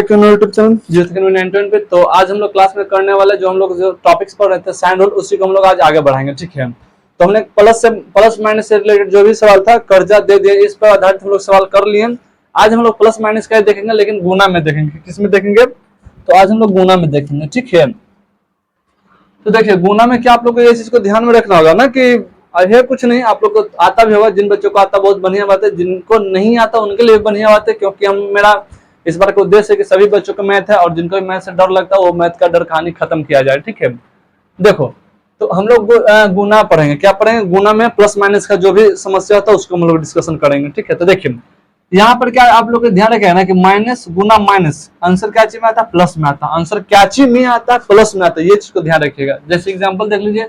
Back on YouTube channel जियो पे। तो आज हम लोग क्लास में करने वाले जो हम लोग जो टॉपिक्स पढ़ रहे थे साइन रूल, उसी को हम लोग आज आगे बढ़ाएंगे, ठीक है। तो हमने प्लस माइनस से रिलेटेड जो भी सवाल था, कर्जा दे दिया, इस पर आधारित हम लोग सवाल कर लिए। आज हम लोग प्लस माइनस का देखेंगे, लेकिन गुना में देखेंगे। किस में देखेंगे? तो आज हम लोग गुना में देखेंगे, ठीक है। तो देखिए गुना में क्या आप लोग को ये चीज को ध्यान में रखना होगा ना कि है कुछ नहीं, आप लोग को आता भी होगा। जिन बच्चों को आता बहुत बढ़िया बात है, जिनको नहीं आता उनके लिए बढ़िया बात है, क्योंकि मेरा इस बार का उद्देश्य है कि सभी बच्चों को मैथ है और जिनको भी मैथ से डर लगता है वो मैथ का डर कहानी खत्म किया जाए, ठीक है। देखो तो हम लोग गुना पढ़ेंगे। क्या पढ़ेंगे? गुना में प्लस माइनस का जो भी समस्या होता है उसको हम लोग डिस्कशन करेंगे, ठीक है। तो देखिए यहाँ पर क्या आप लोग ध्यान रखेगा ना कि माइनस गुना माइनस, आंसर क्या चीज में आता है? प्लस में आता है। आंसर क्या चीज में आता है? प्लस में आता है। ये चीज को ध्यान रखिएगा। जैसे एग्जांपल देख लीजिए,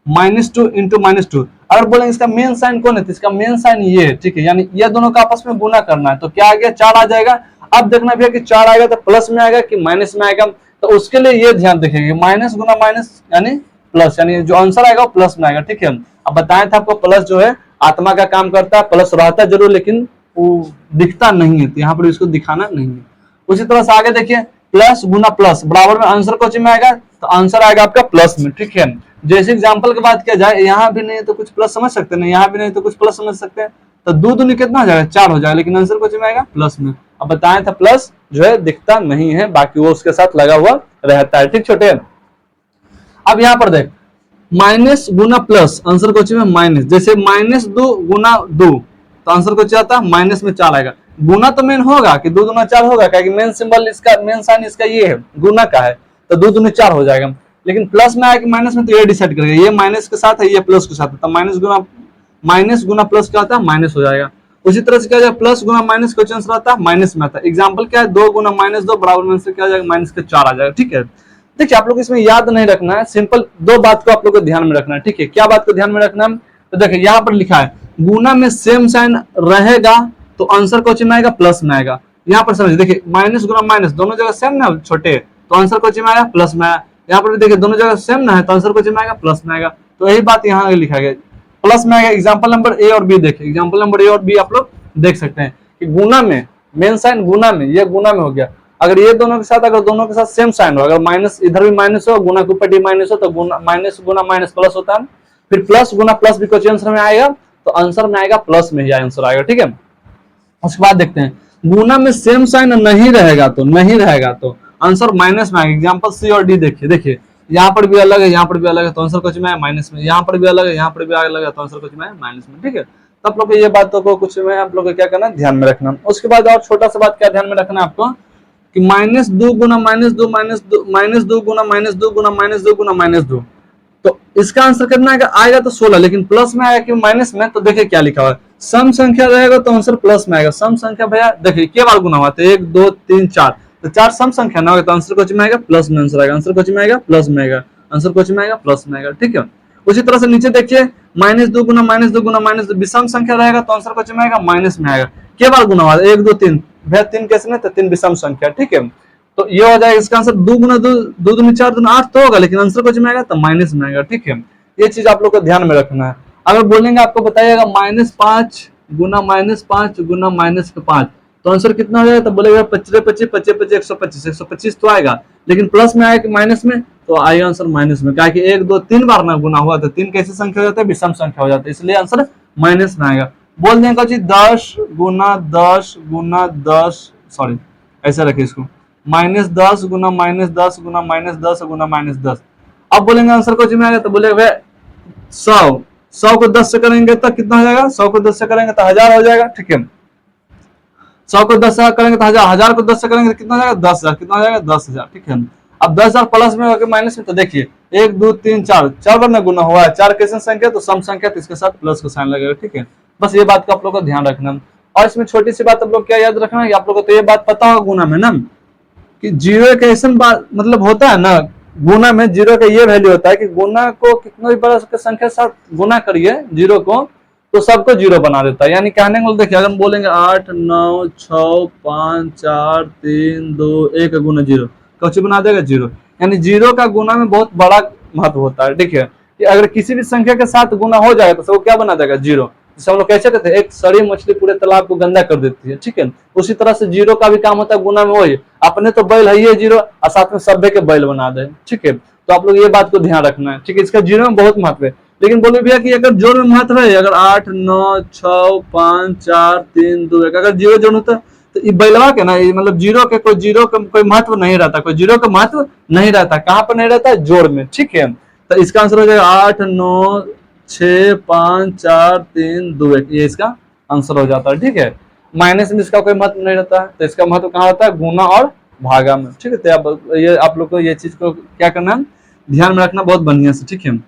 -2 इंटू -2। अगर बोलेंगे इसका मेन साइन कौन है, तो इसका मेन साइन ये है, ठीक है। यानी ये दोनों का आपस में गुना करना है, तो क्या आ गया? 4 आ जाएगा। अब देखना भैया कि 4 आएगा तो प्लस में आएगा कि माइनस में आएगा, तो उसके लिए ये ध्यान रखेंगे, माइनस गुना माइनस यानी प्लस, यानी जो आंसर आएगा वो प्लस में आएगा, ठीक है। अब बताया था आपको प्लस जो है आत्मा का काम करता है, प्लस रहता है जरूर लेकिन वो दिखता नहीं है, तो यहाँ पर इसको दिखाना नहीं है। उसी तरह से आगे देखिए, प्लस गुना प्लस बराबर में आंसर कोच में आएगा, तो आंसर आएगा आपका प्लस में, ठीक है। जैसे एग्जांपल की बात किया जाए, यहाँ भी नहीं तो कुछ प्लस समझ सकते हैं, यहाँ भी नहीं तो कुछ प्लस समझ सकते हैं, तो 2 दूनी कितना हो जाएगा? 4 हो जाएगा, लेकिन आंसर कोच में आएगा प्लस में। अब बताया था प्लस जो है दिखता नहीं है, बाकी वो उसके साथ लगा हुआ रहता है, ठीक छोटे। अब यहाँ पर देख, माइनस गुना प्लस, आंसर कोच में माइनस। जैसे -2 गुना 2, तो आंसर को क्या आता है? माइनस में 4 आएगा। गुना तो मेन होगा कि 2 दूना 4 होगा, क्योंकि मेन सिंबल इसका, मेन साइन इसका ये है, गुना का है, तो 2 दूनी 4 हो जाएगा। लेकिन प्लस में आया कि माइनस में, तो ये डिसाइड करेगा, ये माइनस के साथ है, ये प्लस के साथ है, तो माइनस गुना प्लस क्या होता है? माइनस हो जाएगा। उसी तरह से क्या जाएगा? प्लस गुना माइनस क्वेश्चन आंसर आता है माइनस में आता है। एग्जाम्पल क्या है? 2 गुना -2 बराबर में आंसर क्या आ जाएगा? माइनस के 4 आ जाएगा, ठीक है। देखिए आप लोग इसमें याद नहीं रखना है, सिंपल 2 बात को आप लोग को ध्यान में रखना है, ठीक है। क्या बात को ध्यान में रखना है? तो देखिए यहाँ पर लिखा है गुना में सेम साइन रहेगा तो आंसर कोच में आएगा प्लस में आएगा। यहाँ पर समझिए, देखिए माइनस गुना माइनस दोनों जगह सेम ना छोटे, तो आंसर कोच में आएगा प्लस में आएगा। यहाँ पर भी देखिए दोनों जगह सेम ना है, तो आंसर कोच में आएगा प्लस में आएगा। तो यही बात यहाँ लिखा गया, प्लस में आएगा। एग्जाम्पल नंबर ए और बी देखिए, एग्जाम्पल नंबर ए और बी आप लोग देख सकते हैं कि गुना में मेन साइन गुना में, ये गुना में हो गया। अगर ये दोनों के साथ, अगर दोनों के साथ सेम साइन हो, अगर माइनस इधर भी माइनस हो, गुना के ऊपर भी माइनस हो, तो माइनस गुना माइनस प्लस होता है। फिर प्लस गुना प्लस भी क्वेश्चन आंसर में आएगा, तो आंसर में आएगा प्लस में ही आंसर आएगा, ठीक है। उसके बाद देखते हैं, गुना में सेम साइन नहीं रहेगा तो आंसर माइनस में आएगा। एग्जांपल सी और डी देखिए यहाँ पर भी अलग है, यहाँ पर भी अलग है, तो आंसर कुछ में है माइनस में। यहाँ पर भी अलग है, यहाँ पर भी अलग है, तो आंसर कुछ में है माइनस में, ठीक है। तो आप लोग को ये बातों को कुछ में आप लोग को क्या करना, ध्यान में रखना। उसके बाद और छोटा सा बात क्या ध्यान में रखना आपको कि -2 गुना -2 -2 गुना -2 गुना -2 गुना -2, तो इसका आंसर कितना आएगा? तो 16, लेकिन प्लस में आएगा कि माइनस में? तो देखिए क्या लिखा हुआ है, सम संख्या रहेगा तो आंसर प्लस में आएगा। सम संख्या भैया देखिए के बार गुना हुआ था, 1 2 3 4, तो 4 सम संख्या ना होगा, तो आंसर कोच में आएगा प्लस में आंसर आएगा, आंसर कोच में आएगा प्लस में आएगा, आंसर कोच में आएगा प्लस में आएगा, ठीक है। उसी तरह से नीचे देखिए, -2 गुना -2 गुना -2, विषम संख्या रहेगा तो आंसर कोच में आएगा माइनस में आएगा। के बार गुना हुआ? 1 2 3, भैया 3 कैसे में? तो 3 विषम संख्या, ठीक है। तो ये हो जाएगा इसका आंसर 2 गुना 2 2 दूनी 4 दूनी 8 तो होगा, लेकिन आंसर कुछ में आएगा तो माइनस में आएगा, ठीक है। ये चीज आप लोग को ध्यान में रखना है। अगर बोलेंगे आपको बताइएगा -5 गुना -5 गुना -5, तो आंसर कितना हो जाएगा? तो बोलेगा 25 25 25 25 125 125 तो आएगा, लेकिन प्लस में आएगा कि माइनस में? तो आएगा आंसर माइनस में। क्या कि 1 2 3 बार ना गुना हुआ, तो 3 कैसी संख्या हो जाता है? विषम संख्या हो जाता है, इसलिए आंसर माइनस में आएगा। बोल देंगे 10 गुना 10 गुना 10, सॉरी ऐसा रखिए इसको, -10 गुना -10 गुना -10 गुना -10। अब बोलेंगे आंसर को में आएगा, तो बोलेगा भाई 100 को 10 से करेंगे तो कितना हो जाएगा? 100 को 10 से करेंगे तो 1000 हो जाएगा, ठीक है। 100 को 10 से करेंगे तो 1000, 1000 को 10 से करेंगे तो कितना हो जाएगा? 10,000, कितना हो जाएगा? 10,000, ठीक है। अब 10,000 प्लस में होकर माइनस में, तो देखिए 1 2 3 4 बार ना गुना हुआ है, 4 कैसे संख्या? तो सम संख्या, तो इसके साथ प्लस का साइन लगेगा, ठीक है। बस ये बात का आप लोग को ध्यान रखना। और इसमें छोटी सी बात आप लोग क्या याद रखना है, आप लोग को तो ये बात पता होगा गुना में ना कि जीरो एक ऐसा बात मतलब होता है ना, गुना में जीरो का ये वैल्यू होता है कि गुना को कितना भी बड़ा संख्या साथ गुना करिए जीरो को, तो सबको जीरो बना देता है। यानी कहने को देखिए, अगर हम बोलेंगे 8 9 6 5 4 3 2 1 गुना जीरो, कुछ बना देगा जीरो। यानी जीरो का गुना में बहुत बड़ा महत्व होता है, ठीक है। कि अगर किसी भी संख्या के साथ गुना हो जाएगा तो वो क्या बना देगा? जीरो। जैसे हम लोग कैसे कहते हैं, एक सड़ी मछली पूरे तालाब को गंदा कर देती है, ठीक है। उसी तरह से जीरो का भी काम होता है गुना में, वही अपने तो बैल है ये जीरो और साथ में सभ्य के बैल बना दे, ठीक है। तो आप लोग ये बात को ध्यान रखना है, ठीक है। इसका जीरो में बहुत महत्व है। लेकिन बोले भैया कि अगर जोड़ में महत्व है, अगर 8 9 6 5 4 3 2 1 अगर जीरो जोड़ होता तो ये बैलवा के ना, मतलब जीरो के कोई महत्व नहीं रहता, कोई जीरो का महत्व नहीं रहता। कहाँ पर नहीं रहता है? जोड़ में, ठीक है। तो इसका आंसर हो जाएगा 8 9 6 5 4 3 2 1, ये इसका आंसर हो जाता है, ठीक है। माइनस में इसका कोई महत्व नहीं रहता है, तो इसका महत्व कहाँ होता है? गुना और भागा में, ठीक है। तो ये आप लोग को ये चीज को क्या करना है, ध्यान में रखना बहुत बढ़िया से, ठीक है।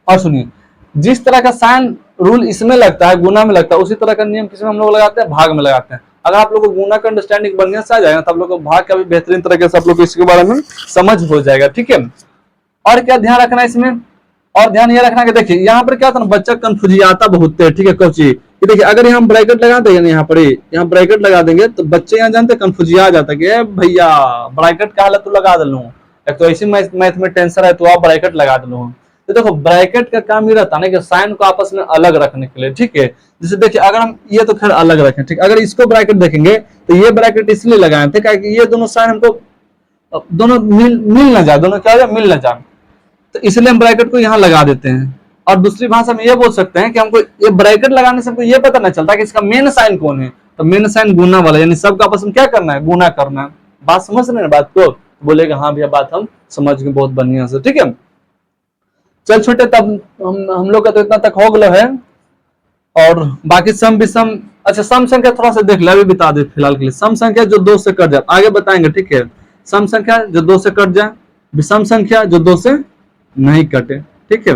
और सुनिए, जिस तरह का साइन रूल इसमें लगता है, गुना में लगता है, उसी तरह का नियम किसमें हम लोग लगाते हैं? भाग में लगाते हैं। अगर आप लोग को गुना का अंडरस्टैंडिंग बढ़िया से आ जाएगा तो आप लोग को भाग का भी बेहतरीन तरीके से आप लोग को इसके बारे में समझ हो जाएगा, ठीक है। और क्या ध्यान रखना है इसमें? और ध्यान ये रखना कि देखिए यहाँ पर क्या होता है ना, बच्चा कंफ्यूजियाता बहुत है, ठीक है। कोची कि देखिए अगर यहाँ ब्रैकेट लगा देंगे, यहाँ पर यहाँ ब्रैकेट लगा देंगे तो बच्चे यहाँ जानते कंफ्यूजिया जाता है कि भैया ब्रैकेट का हालत तो लगा दे लूं, एक तो ऐसी मैथ में टेंशन है तो आप ब्रैकेट लगा दे लूं। तो देखो ब्रैकेट का काम ये रहता है ना कि साइन को आपस में अलग रखने के लिए, ठीक है। जैसे देखिए अगर हम ये तो खैर अलग रखें, ठीक, अगर इसको ब्रैकेट देखेंगे तो ये ब्रैकेट इसलिए लगाए थे कि ये दोनों साइन हमको दोनों मिल ना जाए, दोनों क्या हो जाए, मिल ना जाए, तो इसलिए हम ब्रैकेट को यहाँ लगा देते हैं। और दूसरी भाषा में ये बोल सकते हैं कि हमको ये ब्रैकेट लगाने से हमको ये पता नहीं चलता कि इसका मेन साइन कौन है, तो मेन साइन गुना वाला, यानी सबका आपस में क्या करना है? गुना करना है। बात समझ रहे हैं बात को? बोलेगा हाँ भैया बात हम समझ गए बहुत बढ़िया से, ठीक है। चल छोटे, तब हम लोग का तो इतना तक हो गया है। और बाकी सम विषम, अच्छा सम संख्या थोड़ा सा देख ले, अभी बता दे फिलहाल के लिए। सम संख्या जो 2 से कट जाए, आगे बताएंगे, ठीक है। सम संख्या जो 2 से कट जाए, विषम संख्या जो 2 से नहीं कटे, ठीक है।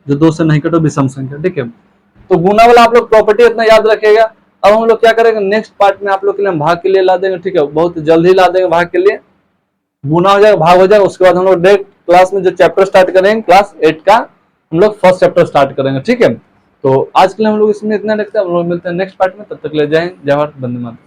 जो 2 से नहीं कटे विषम संख्या, ठीक है। तो गुना वाला आप लोग प्रॉपर्टी इतना याद रखिएगा। अब हम लोग क्या करेंगे, नेक्स्ट पार्ट में आप लोग के लिए हम भाग के लिए ला देंगे, ठीक है। बहुत जल्द ही ला देंगे भाग के लिए। गुना हो जाएगा, भाग हो जाएगा, उसके बाद हम लोग डायरेक्ट क्लास में जो चैप्टर स्टार्ट करेंगे, क्लास 8 का हम लोग फर्स्ट चैप्टर स्टार्ट करेंगे, ठीक है। तो आज के लिए हम लोग इसमें इतना रखते हैं, हम लोग मिलते हैं नेक्स्ट पार्ट में। तब तक ले जाएं, जय भारत, वंदे मातरम।